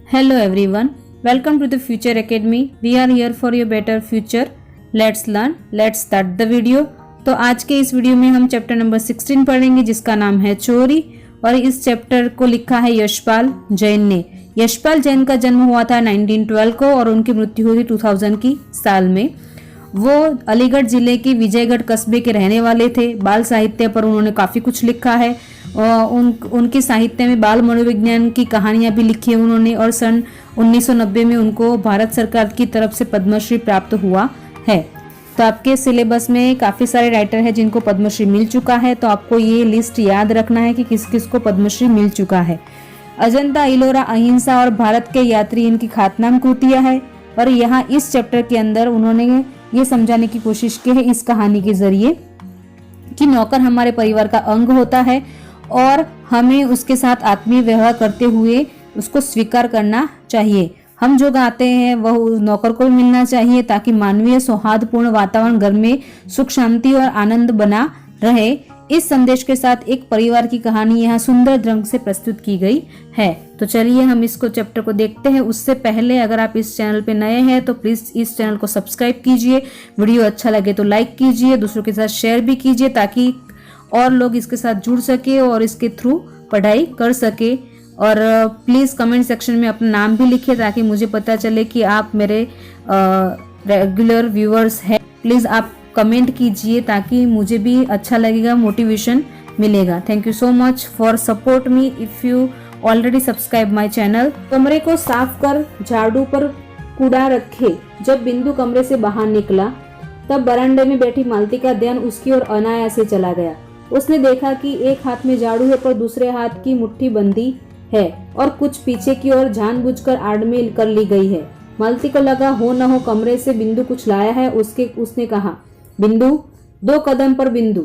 Hello everyone, welcome to the Future Academy. We are here for your better future. Let's learn, let's start the video. तो आज के इस video में हम chapter number 16 पढ़ेंगे जिसका नाम है चोरी, और इस चैप्टर को लिखा है यशपाल जैन ने। यशपाल जैन का जन्म हुआ था 1912 को और उनकी मृत्यु हुई 2000 की साल में। वो अलीगढ़ जिले के विजयगढ़ कस्बे के रहने वाले थे। बाल साहित्य पर उन्होंने काफ़ी कुछ लिखा है। उनके साहित्य में बाल मनोविज्ञान की कहानियां भी लिखी है उन्होंने, और सन 1990 में उनको भारत सरकार की तरफ से पद्मश्री प्राप्त हुआ है। तो आपके सिलेबस में काफ़ी सारे राइटर हैं जिनको पद्मश्री मिल चुका है, तो आपको ये लिस्ट याद रखना है कि किस किस को पद्मश्री मिल चुका है। अजंता, इलोरा, अहिंसा और भारत के यात्री इनकी ख्यातनाम कृतियां है। और यहाँ इस चैप्टर के अंदर उन्होंने ये समझाने की कोशिश की है इस कहानी के जरिए कि नौकर हमारे परिवार का अंग होता है और हमें उसके साथ आत्मीय व्यवहार करते हुए उसको स्वीकार करना चाहिए। हम जो गाते हैं वह नौकर को भी मिलना चाहिए ताकि मानवीय सौहार्दपूर्ण वातावरण घर में सुख शांति और आनंद बना रहे। इस संदेश के साथ एक परिवार की कहानी यहाँ सुंदर ढंग से प्रस्तुत की गई है। तो चलिए हम इसको चैप्टर को देखते हैं। उससे पहले अगर आप इस चैनल पे नए हैं तो प्लीज इस चैनल को सब्सक्राइब कीजिए। वीडियो अच्छा लगे तो लाइक कीजिए, दूसरों के साथ शेयर भी कीजिए ताकि और लोग इसके साथ जुड़ सके और इसके थ्रू पढ़ाई कर सके। और प्लीज कमेंट सेक्शन में अपना नाम भी लिखिए ताकि मुझे पता चले कि आप मेरे रेगुलर व्यूअर्स हैं। प्लीज आप कमेंट कीजिए ताकि मुझे भी अच्छा लगेगा, मोटिवेशन मिलेगा। Thank you so much for support me if you already subscribe my channel. कमरे को साफ कर झाड़ू पर कूड़ा रखे। जब बिंदु कमरे से बाहर निकला तब बरामदे में बैठी मालती का ध्यान उसकी ओर अनायास से चला गया। उसने देखा कि एक हाथ में झाड़ू है पर दूसरे हाथ की मुट्ठी बंदी है और कुछ पीछे की ओर जानबूझकर आड़मेल कर ली गई है। मालती को लगा हो न हो कमरे से बिंदु कुछ लाया है। उसने कहा, बिंदु। 2 कदम पर बिंदु,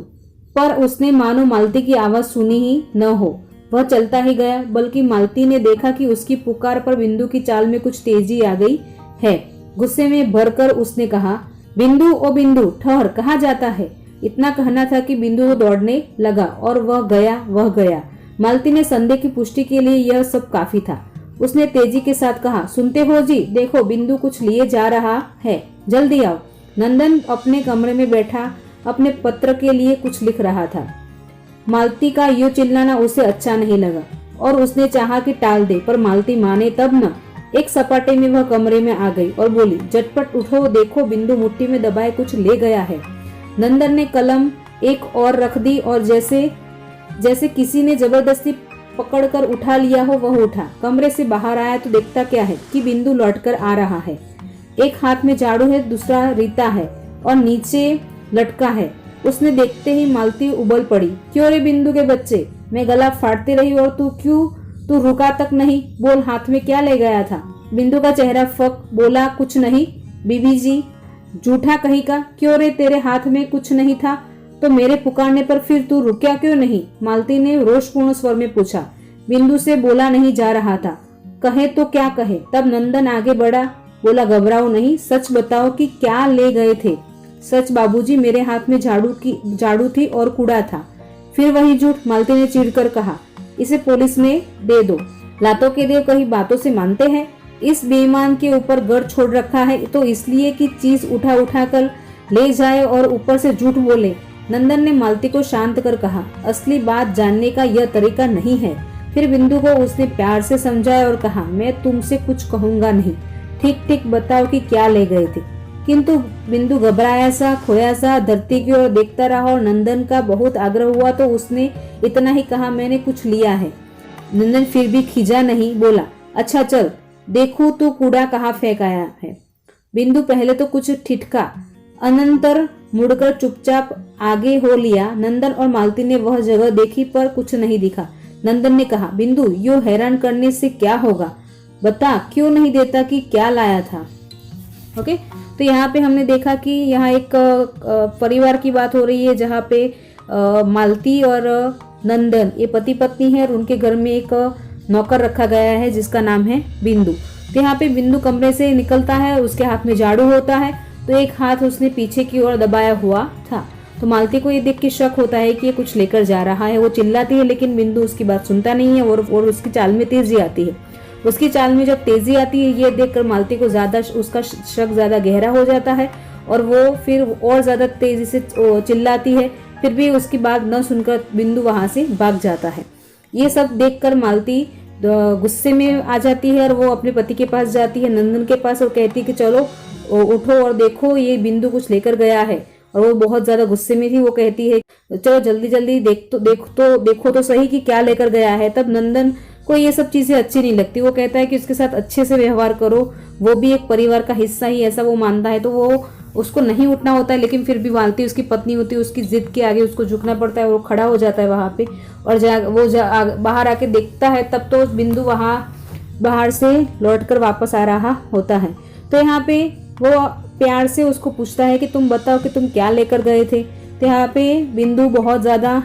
पर उसने मानो मालती की आवाज सुनी ही न हो। वह चलता ही गया, बल्कि मालती ने देखा कि उसकी पुकार पर बिंदु की चाल में कुछ तेजी आ गई है। गुस्से में भरकर उसने कहा, बिंदु, ओ बिंदु, ठहर, कहाँ जाता है? इतना कहना था कि बिंदु तो दौड़ने लगा और वह गया। मालती ने संदेह की पुष्टि के लिए यह सब काफी था। उसने तेजी के साथ कहा, सुनते हो जी, देखो बिंदु कुछ लिए जा रहा है, जल्दी आओ। नंदन अपने कमरे में बैठा अपने पत्र के लिए कुछ लिख रहा था। मालती का यूं चिल्लाना उसे अच्छा नहीं लगा और उसने चाहा कि टाल दे, पर मालती माने तब न। एक सपाटे में वह कमरे में आ गई और बोली, झटपट उठो, देखो बिंदु मुट्ठी में दबाए कुछ ले गया है। नंदन ने कलम एक और रख दी और जैसे किसी ने जबरदस्ती पकड़कर उठा लिया हो वह उठा। कमरे से बाहर आया तो देखता क्या है कि बिंदु लौटकर आ रहा है। एक हाथ में झाड़ू है, दूसरा रीता है और नीचे लटका है। उसने देखते ही मालती उबल पड़ी। क्यों रे बिंदु के बच्चे, मैं गला फाड़ती रही और तू रुका तक नहीं। बोल, हाथ में क्या ले गया था? बिंदु का चेहरा फक बोला, कुछ नहीं बीबी जी। झूठा कहीं का, क्यों रे, तेरे हाथ में कुछ नहीं था तो मेरे पुकारने पर फिर तू रुका क्यों नहीं? मालती ने रोषपूर्ण स्वर में पूछा। बिंदु से बोला नहीं जा रहा था, कहे तो क्या कहे। तब नंदन आगे बढ़ा, बोला, घबराओ नहीं, सच बताओ कि क्या ले गए थे? सच बाबूजी, मेरे हाथ में झाड़ू थी और कूड़ा था। फिर वही झूठ, मालती ने चिढ़कर कहा। इसे पुलिस में दे दो। लातों के देव कहीं बातों से मानते हैं। इस बेईमान के ऊपर गर छोड़ रखा है तो इसलिए कि चीज उठा कर ले जाए और ऊपर से झूठ बोले। नंदन ने मालती को शांत कर कहा, असली बात जानने का यह तरीका नहीं है। फिर बिंदु को उसने प्यार से समझाया और कहा, मैं तुमसे कुछ कहूंगा नहीं, ठीक ठीक बताओ कि क्या ले गए थे। किंतु बिंदु घबराया सा, खोया सा धरती की ओर देखता रहा और नंदन का बहुत आग्रह हुआ तो उसने इतना ही कहा, मैंने कुछ लिया है। नंदन फिर भी खिजा नहीं, बोला, अच्छा चल देखूं तू कूड़ा कहाँ फेंक आया है। बिंदु पहले तो कुछ ठिठका, अनंतर मुड़कर चुपचाप आगे हो लिया। नंदन और मालती ने वह जगह देखी पर कुछ नहीं दिखा। नंदन ने कहा, बिंदु, यूं हैरान करने से क्या होगा, बता क्यों नहीं देता कि क्या लाया था। ओके, तो यहाँ पे हमने देखा कि यहाँ एक परिवार की बात हो रही है जहाँ पे मालती और नंदन ये पति पत्नी है और उनके घर में एक नौकर रखा गया है जिसका नाम है बिंदु। तो यहाँ पे बिंदु कमरे से निकलता है, उसके हाथ में झाड़ू होता है तो एक हाथ उसने पीछे की ओर दबाया हुआ था। तो मालती को ये देख के शक होता है कि ये कुछ लेकर जा रहा है। वो चिल्लाती है लेकिन बिंदु उसकी बात सुनता नहीं है और उसकी चाल में तेजी आती है। उसकी चाल में जब तेजी आती है ये देखकर मालती को ज्यादा उसका शक ज्यादा गहरा हो जाता है और वो फिर और ज्यादा तेजी से चिल्लाती है। फिर भी उसकी बात न सुनकर बिंदु वहां से भाग जाता है। ये सब देखकर मालती गुस्से में आ जाती है और वो अपने पति के पास जाती है, नंदन के पास, और कहती है कि चलो उठो और देखो ये बिंदु कुछ लेकर गया है। और वो बहुत ज्यादा गुस्से में थी। वो कहती है चलो जल्दी जल्दी देखो तो सही कि क्या लेकर गया है। तब नंदन को ये सब चीजें अच्छी नहीं लगती। वो कहता है कि उसके साथ अच्छे से व्यवहार करो, वो भी एक परिवार का हिस्सा ही, ऐसा वो मानता है। तो वो उसको नहीं उठना होता है, लेकिन फिर भी मालती उसकी पत्नी होती है, उसकी जिद के आगे उसको झुकना पड़ता है। वो खड़ा हो जाता है वहां पे और बाहर आके देखता है तब तो बिंदु बाहर से लौटकर वापस आ रहा होता है। तो यहाँ पे वो प्यार से उसको पूछता है कि तुम बताओ कि तुम क्या लेकर गए थे। तो यहाँ पे बिंदु बहुत ज्यादा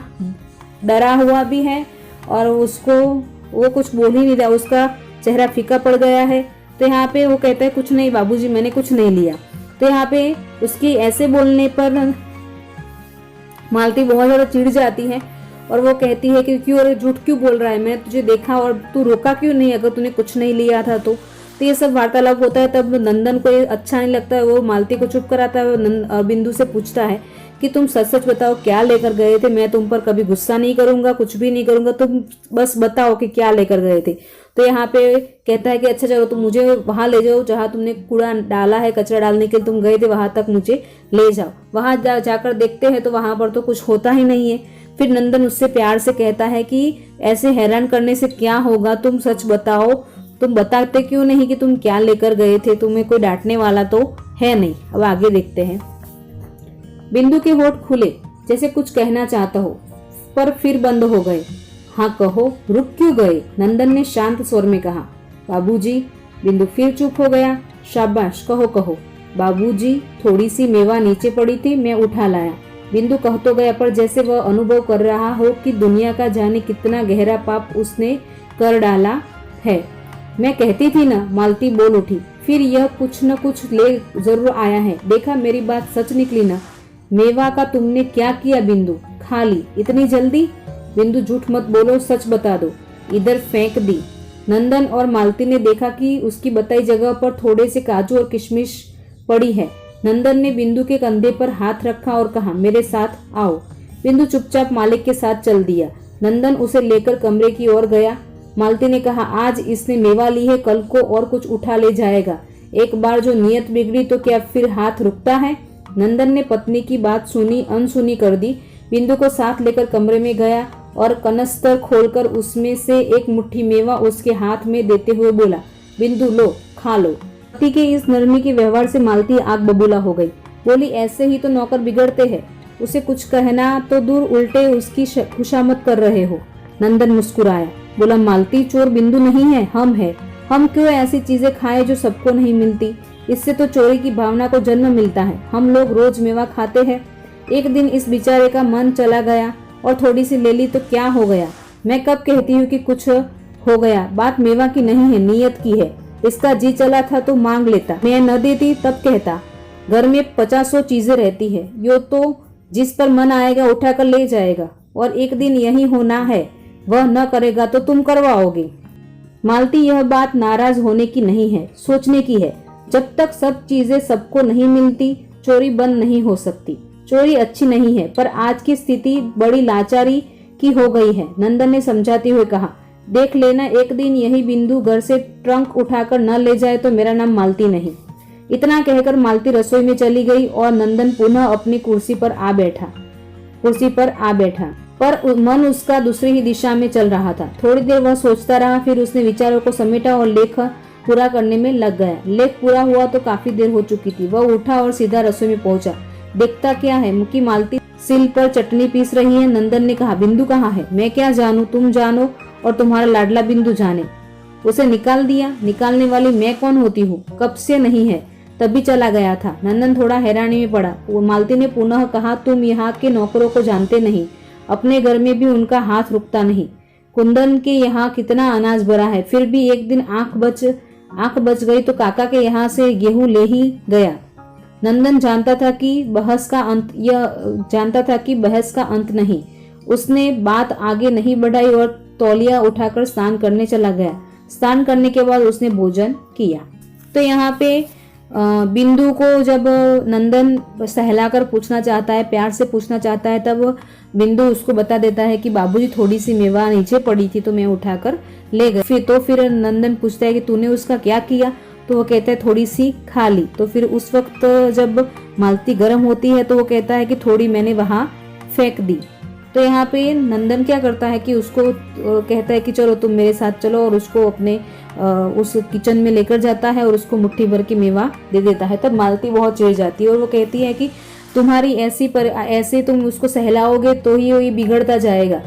डरा हुआ भी है और वो कुछ बोल ही नहीं रहा, उसका चेहरा फीका पड़ गया है। तो यहाँ पे वो कहता है कुछ नहीं बाबूजी, मैंने कुछ नहीं लिया। तो यहाँ पे उसकी ऐसे बोलने पर मालती बहुत ज्यादा चिढ़ जाती है और वो कहती है कि क्यों झूठ क्यों बोल रहा है, मैंने तुझे देखा और तू रोका क्यों नहीं अगर तूने कुछ नहीं लिया था तो। ये सब वार्तालाप होता है। तब नंदन को ये अच्छा नहीं लगता है, वो मालती को चुप कराता है। बिंदु से पूछता है कि तुम सच सच बताओ क्या लेकर गए थे, मैं तुम पर कभी गुस्सा नहीं करूंगा, कुछ भी नहीं करूंगा, तुम बस बताओ कि क्या लेकर गए थे। तो यहाँ पे कहता है कि अच्छा चलो तुम मुझे वहां ले जाओ जहाँ तुमने कूड़ा डाला है, कचरा डालने के लिए तुम गए थे, वहां तक मुझे ले जाओ। वहां जाकर देखते हैं तो वहां पर तो कुछ होता ही नहीं है। फिर नंदन उससे प्यार से कहता है कि ऐसे हैरान करने से क्या होगा, तुम सच बताओ, तुम बताते क्यों नहीं कि तुम क्या लेकर गए थे, तुम्हें कोई डांटने वाला तो है नहीं। अब आगे देखते हैं। बिंदु के होठ खुले जैसे कुछ कहना चाहता हो पर फिर बंद हो गए। हाँ कहो, रुक क्यों गए, नंदन ने शांत स्वर में कहा। बाबूजी। बिंदु फिर चुप हो गया। शाबाश, कहो कहो। बाबूजी, थोड़ी सी मेवा नीचे पड़ी थी, मैं उठा लाया। बिंदु कह तो गया पर जैसे वह अनुभव कर रहा हो कि दुनिया का जाने कितना गहरा पाप उसने कर डाला है। मैं कहती थी ना, मालती बोल उठी। फिर यह कुछ न कुछ ले जरूर आया है, देखा मेरी बात सच निकली ना। मेवा का तुमने क्या किया बिंदु, खा ली इतनी जल्दी? बिंदु झूठ मत बोलो, सच बता दो। इधर फेंक दी। नंदन और मालती ने देखा कि उसकी बताई जगह पर थोड़े से काजू और किशमिश पड़ी है। नंदन ने बिंदु के कंधे पर हाथ रखा और कहा मेरे साथ आओ। बिंदु चुपचाप मालिक के साथ चल दिया। नंदन उसे लेकर कमरे की ओर गया। मालती ने कहा आज इसने मेवा ली है, कल को और कुछ उठा ले जाएगा। एक बार जो नियत बिगड़ी तो क्या फिर हाथ रुकता है। नंदन ने पत्नी की बात सुनी अनसुनी कर दी। बिंदु को साथ लेकर कमरे में गया और कनस्तर खोलकर उसमें से एक मुट्ठी मेवा उसके हाथ में देते हुए बोला, बिंदु लो, खा लो। पति के इस नरमी के व्यवहार से मालती आग बबूला हो गई। बोली ऐसे ही तो नौकर बिगड़ते हैं, उसे कुछ कहना तो दूर उल्टे उसकी खुशामद कर रहे हो। नंदन मुस्कुराया, बोला मालती चोर बिंदु नहीं है, हम है। हम क्यों ऐसी चीजें खाएं जो सबको नहीं मिलती, इससे तो चोरी की भावना को जन्म मिलता है। हम लोग रोज मेवा खाते हैं। एक दिन इस बेचारे का मन चला गया और थोड़ी सी ले ली तो क्या हो गया। मैं कब कहती हूँ कि कुछ हो गया, बात मेवा की नहीं है, नीयत की है। इसका जी चला था तो मांग लेता, मैं न देती तब कहता। घर में 50 चीजें रहती है, यो तो जिस पर मन आएगा उठा कर ले जाएगा, और एक दिन यही होना है, वह न करेगा तो तुम करवाओगे। मालती यह बात नाराज होने की नहीं है, सोचने की है। जब तक सब चीजें सबको नहीं मिलती चोरी बंद नहीं हो सकती। चोरी अच्छी नहीं है पर आज की स्थिति बड़ी लाचारी की हो गई है। नंदन ने समझाते हुए कहा, देख लेना एक दिन यही बिंदु घर से ट्रंक उठाकर न ले जाए तो मेरा नाम मालती नहीं। इतना कहकर मालती रसोई में चली गई और नंदन पुनः अपनी कुर्सी पर आ बैठा पर मन उसका दूसरी ही दिशा में चल रहा था। थोड़ी देर वह सोचता रहा, फिर उसने विचारों को समेटा और लेख पूरा करने में लग गया। लेख पूरा हुआ तो काफी देर हो चुकी थी। वह उठा और सीधा रसोई में पहुंचा। देखता क्या है, मुकी मालती सिल पर चटनी पीस रही है। नंदन ने कहा, बिंदु कहाँ है? मैं क्या जानूं, तुम जानो और तुम्हारा लाडला बिंदु जाने। उसे निकाल दिया, निकालने वाली मैं कौन होती हूँ? कब से नहीं है, तभी चला गया था। नंदन थोड़ा हैरानी में पड़ा। मालती ने पुनः कहा, तुम यहाँ के नौकरों को जानते नहीं, अपने घर में भी उनका हाथ रुकता नहीं। कुंदन के यहाँ कितना अनाज भरा है, फिर भी एक दिन आंख बच गई तो काका के यहाँ से गेहूं ले ही गया। नंदन जानता था कि बहस का अंत नहीं। उसने बात आगे नहीं बढ़ाई और तौलिया उठाकर स्नान करने चला गया। स्नान करने के बाद उसने भोजन किया। तो यहाँ पे बिंदु को जब नंदन सहलाकर पूछना चाहता है, प्यार से पूछना चाहता है, तब बिंदु उसको बता देता है कि बाबूजी थोड़ी सी मेवा नीचे पड़ी थी तो मैं उठाकर ले गई। फिर नंदन पूछता है कि तूने उसका क्या किया, तो वो कहता है थोड़ी सी खा ली। तो फिर उस वक्त जब मालती गर्म होती है तो वो कहता है कि थोड़ी मैंने वहां फेंक दी। तो यहाँ पे नंदन क्या करता है कि उसको कहता है कि चलो तुम मेरे साथ चलो, और उसको अपने उस किचन में लेकर जाता है और उसको मुट्ठी भर की मेवा दे देता है। तब मालती बहुत चिढ़ जाती है और वो कहती है कि तुम्हारी ऐसे तुम उसको सहलाओगे तो ही ये बिगड़ता जाएगा।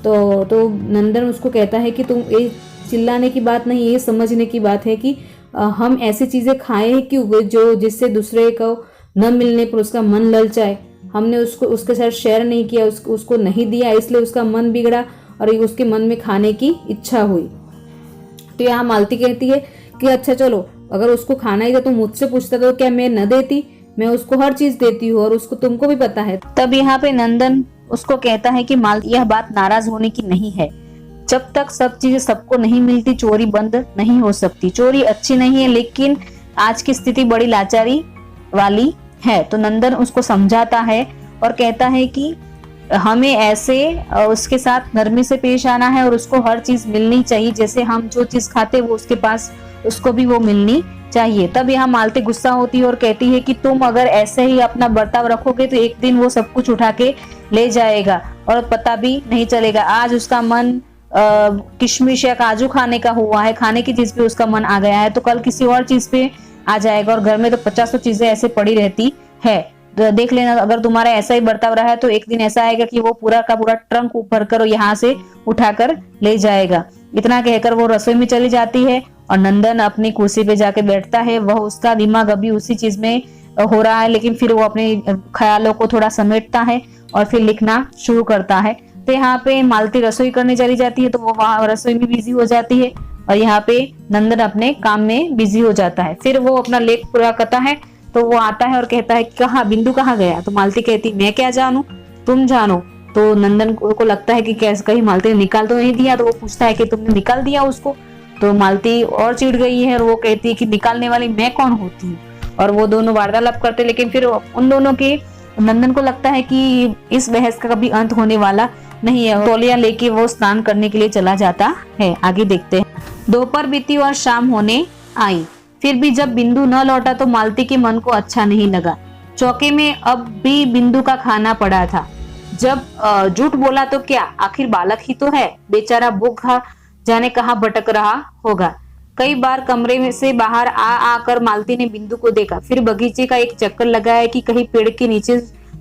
तो नंदन उसको कहता है कि तुम ये चिल्लाने की बात नहीं, ये समझने की बात है कि हम ऐसी चीजें खाएं क्यों जो जिससे दूसरे को न मिलने पर उसका मन ललचाए। हमने उसके साथ शेयर नहीं किया, उसको नहीं दिया, इसलिए उसका मन बिगड़ा और उसके मन में खाने की इच्छा हुई। तो यहाँ मालती कहती है कि अच्छा चलो, अगर उसको खाना ही था तो मुझसे पूछता तो क्या मैं न देती, मैं उसको हर चीज देती हूँ और उसको तुमको भी पता है। तब यहाँ पे नंदन उसको कहता है कि मालती यह बात नाराज होने की नहीं है, जब तक सब चीजें सबको नहीं मिलती चोरी बंद नहीं हो सकती। चोरी अच्छी नहीं है, लेकिन आज की स्थिति बड़ी लाचारी वाली है। तो नंदन उसको समझाता है और कहता है कि हमें ऐसे उसके साथ नरमी से पेश आना है और उसको हर चीज मिलनी चाहिए, जैसे हम जो चीज खाते वो उसके पास उसको भी वो मिलनी चाहिए। तब यहाँ मालती गुस्सा होती है और कहती है कि तुम अगर ऐसे ही अपना बर्ताव रखोगे तो एक दिन वो सब कुछ उठा के ले जाएगा और पता भी नहीं चलेगा। आज उसका मन किशमिश या काजू खाने का हुआ है, खाने की चीज पे उसका मन आ गया है, तो कल किसी और चीज पे आ जाएगा और घर में तो 50 चीजें ऐसे पड़ी रहती है। तो देख लेना, अगर तुम्हारा ऐसा ही बर्ताव रहा है तो एक दिन ऐसा आएगा कि वो पूरा का पूरा ट्रंक ऊपर कर यहाँ से उठाकर ले जाएगा। इतना कहकर वो रसोई में चली जाती है और नंदन अपनी कुर्सी पे जाके बैठता है। वह उसका दिमाग अभी उसी चीज में हो रहा है, लेकिन फिर वो अपने ख्यालों को थोड़ा समेटता है और फिर लिखना शुरू करता है। तो यहाँ पे मालती रसोई करने चली जाती है तो वो वहां रसोई में बिजी हो जाती है और यहाँ पे नंदन अपने काम में बिजी हो जाता है। फिर वो अपना लेख पूरा करता है तो वो आता है और कहता है कहाँ बिंदु कहाँ गया। तो मालती कहती मैं क्या जानू, तुम जानो। तो नंदन को लगता है कि कैसे कहीं मालती ने निकाल तो नहीं दिया, तो वो पूछता है कि तुमने निकाल दिया उसको। तो मालती और चिढ़ गई है और वो कहती है कि निकालने वाली मैं कौन होती हूँ। और वो दोनों वार्तालाप करते, लेकिन फिर उन दोनों के नंदन को लगता है कि इस बहस का कभी अंत होने वाला नहीं है। तौलिया लेके वो स्नान करने के लिए चला जाता है। आगे देखते हैं। दोपहर बीती और शाम होने आई, फिर भी जब बिंदु न लौटा तो मालती के मन को अच्छा नहीं लगा। चौके में अब भी बिंदु का खाना पड़ा था। जब झूठ बोला तो क्या, आखिर बालक ही तो है, बेचारा भूखा जाने कहाँ भटक रहा होगा। कई बार कमरे में से बाहर आकर मालती ने बिंदु को देखा, फिर बगीचे का एक चक्कर लगाया कि कहीं पेड़ के नीचे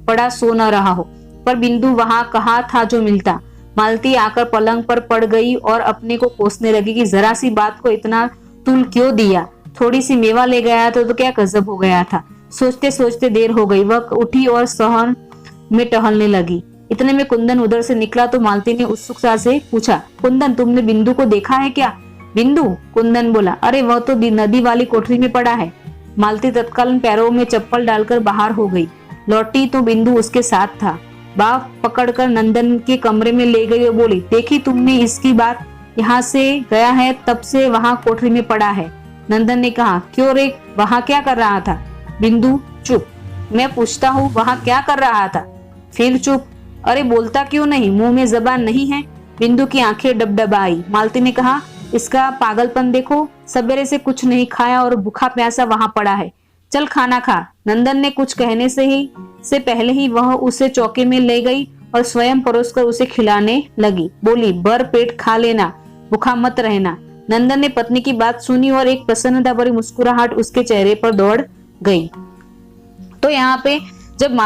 पड़ा सो न रहा हो, पर बिंदु वहां कहाँ था जो मिलता। मालती आकर पलंग पर पड़ गई और अपने को कोसने लगी कि जरा सी बात को इतना तुल क्यों दिया, थोड़ी सी मेवा ले गया तो क्या गजब हो गया था। सोचते सोचते देर हो गई, वह उठी और सहन में टहलने लगी। इतने में कुंदन उधर से निकला तो मालती ने उत्सुकता से पूछा, कुंदन तुमने बिंदु को देखा है क्या? बिंदु? कुंदन बोला, अरे वह तो नदी वाली कोठरी में पड़ा है। मालती तत्काल पैरों में चप्पल डालकर बाहर हो गई। लौटी तो बिंदु उसके साथ था। बाप पकड़कर नंदन के कमरे में ले गई और बोली, देखी तुमने इसकी बात, यहाँ से गया है तब से वहाँ कोठरी में पड़ा है। नंदन ने कहा, क्यों रे, वहाँ क्या कर रहा था? बिंदु चुप। मैं पूछता हूँ वहाँ क्या कर रहा था? फिर चुप। अरे बोलता क्यों नहीं, मुंह में जबान नहीं है? बिंदु की आंखें डबडबाई। मालती ने कहा, इसका पागलपन देखो, सवेरे से कुछ नहीं खाया और भूखा प्यासा वहाँ पड़ा है, चल खाना खा। नंदन ने कुछ कहने से पहले ही वह उसे चौके में ले गई और स्वयं परोसकर उसे खिलाने लगी। बोली, भर पेट खा लेना, भूखा मत रहना। नंदन ने पत्नी की बात सुनी और एक प्रसन्नता भरी मुस्कुराहट उसके चेहरे पर दौड़ गई। तो यहाँ पे जब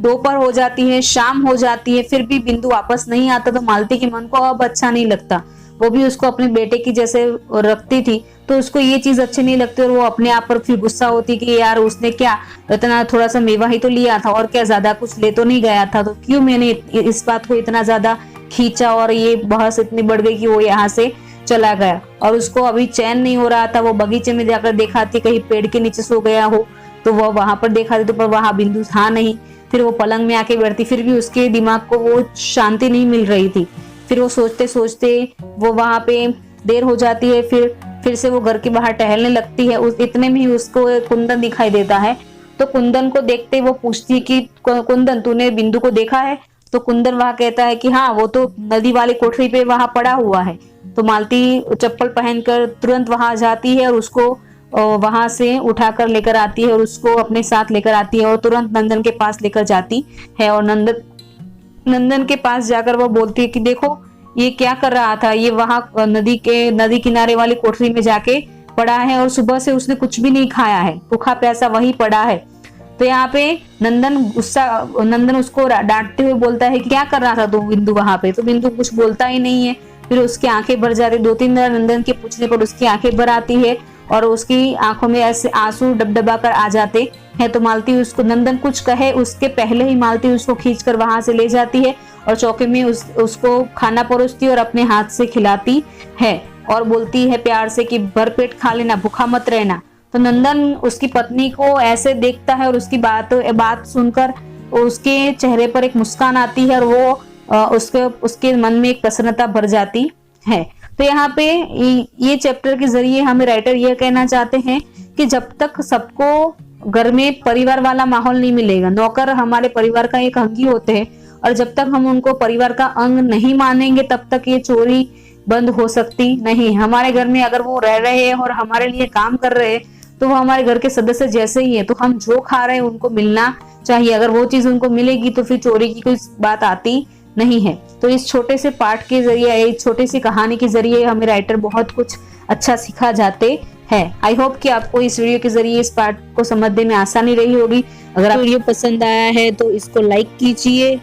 दोपहर हो जाती है, शाम हो जाती है, फिर भी बिंदु वापस नहीं आता तो मालती के मन को अब अच्छा नहीं लगता। वो भी उसको अपने बेटे की जैसे रखती थी तो उसको ये चीज अच्छी नहीं लगती और वो अपने आप पर फिर गुस्सा होती कि यार उसने क्या इतना थोड़ा सा मेवा ही तो लिया था और क्या ज्यादा कुछ ले तो नहीं गया था, तो क्यों मैंने इस बात को इतना ज्यादा खींचा और ये बहस इतनी बढ़ गई कि वो यहाँ से चला गया। और उसको अभी चैन नहीं हो रहा था। वो बगीचे में जाकर देखा थी कहीं पेड़ के नीचे सो गया हो, तो वो वहां पर देखा थी तो पर वहां बिंदु था नहीं। फिर वो पलंग में आके बैठती, फिर भी उसके दिमाग को वो शांति नहीं मिल रही थी। फिर वो सोचते सोचते वो वहां पे देर हो जाती है। फिर फिर से वो घर के बाहर टहलने लगती है। उस इतने में ही उसको कुंदन दिखाई देता है। तो कुंदन को देखते ही वो पूछती है कि कुंदन तूने बिंदु को देखा है? तो कुंदन वहां कहता है कि हाँ, वो तो नदी वाली कोठरी पे वहां पड़ा हुआ है। तो मालती चप्पल पहनकर तुरंत वहां जाती है और उसको वहां से उठाकर लेकर आती है और उसको अपने साथ लेकर आती है और तुरंत नंदन के पास लेकर जाती है। और नंदन के पास जाकर वो बोलती है कि देखो ये क्या कर रहा था, ये वहां नदी किनारे वाली कोठरी में जाके पड़ा है और सुबह से उसने कुछ भी नहीं खाया है, भूखा प्यासा वही पड़ा है। तो यहाँ पे नंदन उसको डांटते हुए बोलता है कि क्या कर रहा था तू बिंदु वहां पे? तो बिंदु कुछ बोलता ही नहीं है। फिर उसकी आंखें भर जाती, 2-3 बार नंदन के पूछने पर उसकी आंखें भर आती है और उसकी आंखों में ऐसे आंसू डबडबा कर आ जाते हैं। तो मालती उसको, नंदन कुछ कहे उसके पहले ही मालती उसको खींचकर वहां से ले जाती है और चौके में उसको खाना परोसती है और अपने हाथ से खिलाती है और बोलती है प्यार से कि भरपेट खा लेना, भूखा मत रहना। तो नंदन उसकी पत्नी को ऐसे देखता है और उसकी बात सुनकर उसके चेहरे पर एक मुस्कान आती है और वो उसके मन में एक प्रसन्नता भर जाती है। तो यहाँ पे ये चैप्टर के जरिए हमें राइटर यह कहना चाहते हैं कि जब तक सबको घर में परिवार वाला माहौल नहीं मिलेगा, नौकर हमारे परिवार का एक अंग ही होते हैं, और जब तक हम उनको परिवार का अंग नहीं मानेंगे तब तक ये चोरी बंद हो सकती नहीं। हमारे घर में अगर वो रह रहे हैं और हमारे लिए काम कर रहे हैं तो वो हमारे घर के सदस्य जैसे ही है, तो हम जो खा रहे हैं उनको मिलना चाहिए। अगर वो चीज उनको मिलेगी तो फिर चोरी की कोई बात आती नहीं है। तो इस छोटे से पाठ के जरिए, इस छोटी सी कहानी के जरिए हमें राइटर बहुत कुछ अच्छा सिखा जाते हैं। आई होप कि आपको इस वीडियो के जरिए इस पाठ को समझने में आसानी रही होगी। अगर आपको वीडियो पसंद आया है तो इसको लाइक कीजिए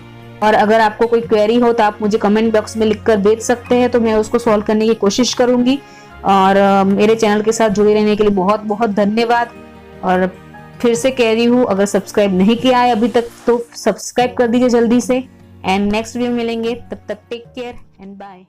और अगर आपको कोई क्वेरी हो तो आप मुझे कमेंट बॉक्स में लिखकर भेज सकते हैं, तो मैं उसको सॉल्व करने की कोशिश करूंगी। और मेरे चैनल के साथ जुड़े रहने के लिए बहुत बहुत धन्यवाद। और फिर से कह रही हूँ, अगर सब्सक्राइब नहीं किया है अभी तक तो सब्सक्राइब कर दीजिए जल्दी से। एंड नेक्स्ट वीडियो मिलेंगे, तब तक टेक केयर एंड बाय।